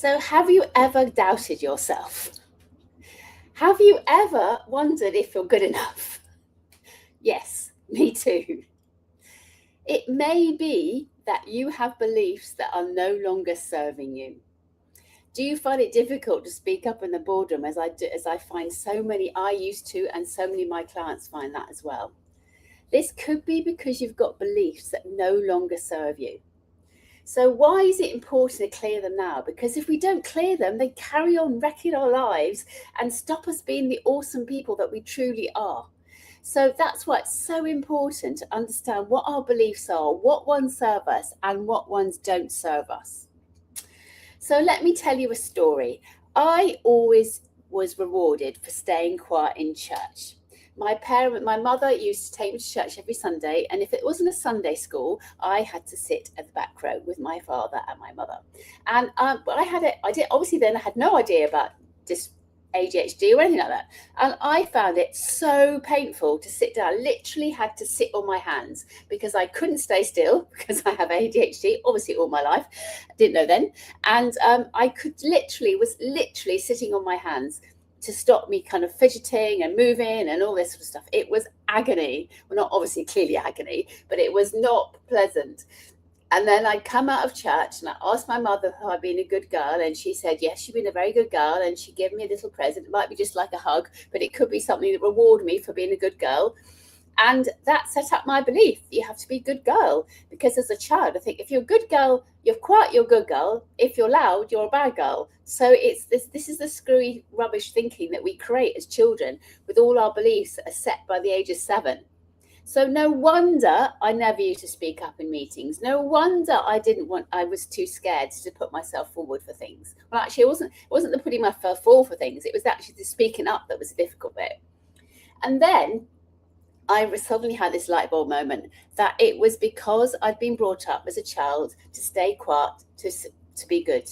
So, have you ever doubted yourself? Have you ever wondered if you're good enough? Yes, me too. It may be that you have beliefs that are no longer serving you. Do you find it difficult to speak up in the boardroom as I do, as I find so many I used to, and so many of my clients find that as well? This could be because you've got beliefs that no longer serve you. So why is it important to clear them now? Because if we don't clear them, they carry on wrecking our lives and stop us being the awesome people that we truly are. So that's why it's so important to understand what our beliefs are, what ones serve us and what ones don't serve us. So let me tell you a story. I always was rewarded for staying quiet in church. My mother used to take me to church every Sunday, and if it wasn't a Sunday school, I had to sit at the back row with my father and my mother. And I had no idea about this ADHD or anything like that. And I found it so painful to sit down. I literally had to sit on my hands because I couldn't stay still because I have ADHD, obviously all my life. I didn't know then. And was literally sitting on my hands to stop me kind of fidgeting and moving and all this sort of stuff. It was agony. Well, not obviously clearly agony, but it was not pleasant. And then I'd come out of church and I asked my mother if I'd been a good girl. And she said, yes, you've been a very good girl. And she gave me a little present. It might be just like a hug, but it could be something that reward me for being a good girl. And that set up my belief. You have to be a good girl. Because as a child, I think if you're a good girl, you're quiet, you're a good girl. If you're loud, you're a bad girl. So this is the screwy rubbish thinking that we create as children with all our beliefs that are set by the age of 7. So no wonder I never used to speak up in meetings. No wonder I was too scared to put myself forward for things. Well, actually, it wasn't the putting myself forward for things. It was actually the speaking up that was the difficult bit. And then I suddenly had this light bulb moment that it was because I'd been brought up as a child to stay quiet, to be good.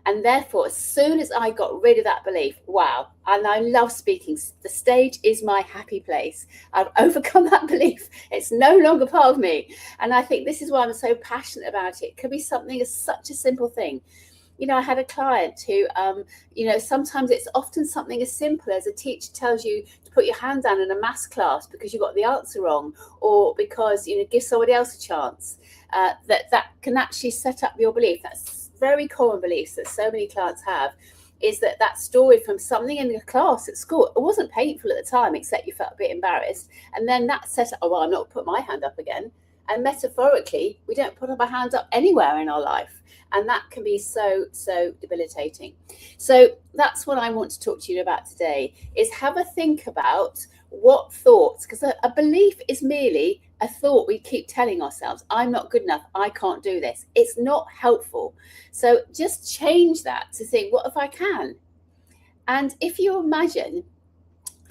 And therefore, as soon as I got rid of that belief, wow, and I love speaking. The stage is my happy place. I've overcome that belief. It's no longer part of me. And I think this is why I'm so passionate about it. It could be something as such a simple thing. You know, I had a client who, sometimes it's often something as simple as a teacher tells you to put your hand down in a maths class because you got the answer wrong, or because, give somebody else a chance. That can actually set up your belief. That's very common beliefs that so many clients have, is that story from something in the class at school. It wasn't painful at the time, except you felt a bit embarrassed. And then that set up, I'm not put my hand up again. And metaphorically, we don't put our hands up anywhere in our life. And that can be so, so debilitating. So that's what I want to talk to you about today, is have a think about what thoughts, because a belief is merely a thought we keep telling ourselves. I'm not good enough. I can't do this. It's not helpful. So just change that to think, what if I can? And if you imagine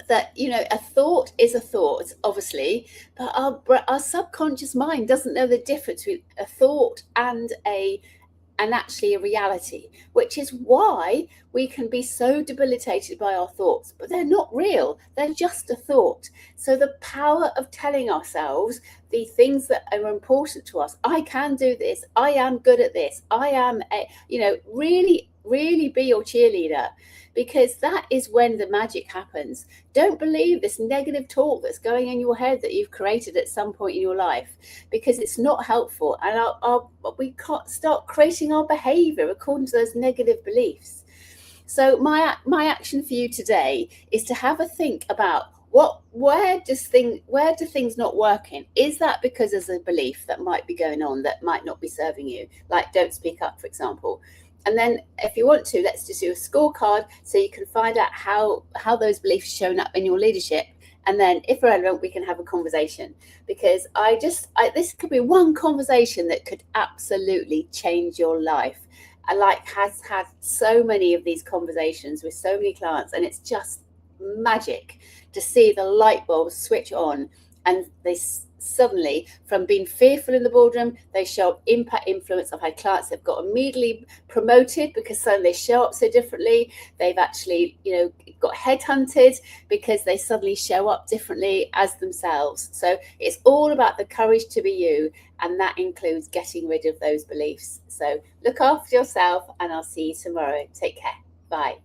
that, a thought is a thought, obviously, but our subconscious mind doesn't know the difference between a thought and actually a reality, which is why we can be so debilitated by our thoughts. But they're not real, they're just a thought. So the power of telling ourselves the things that are important to us, I can do this, I am good at this, I am really be your cheerleader, because that is when the magic happens. Don't believe this negative talk that's going in your head that you've created at some point in your life, because it's not helpful. And we can't start creating our behavior according to those negative beliefs. So my action for you today is to have a think about where do things not working? Is that because there's a belief that might be going on that might not be serving you, like don't speak up, for example? And then if you want to, let's just do a scorecard so you can find out how those beliefs shown up in your leadership. And then if relevant, we can have a conversation, because this could be one conversation that could absolutely change your life. I has had so many of these conversations with so many clients, and it's just magic to see the light bulbs switch on and suddenly, from being fearful in the boardroom, they show up impact influence. I've had clients that have got immediately promoted because suddenly they show up so differently. They've actually, got headhunted because they suddenly show up differently as themselves. So it's all about the courage to be you, and that includes getting rid of those beliefs. So look after yourself, and I'll see you tomorrow. Take care. Bye.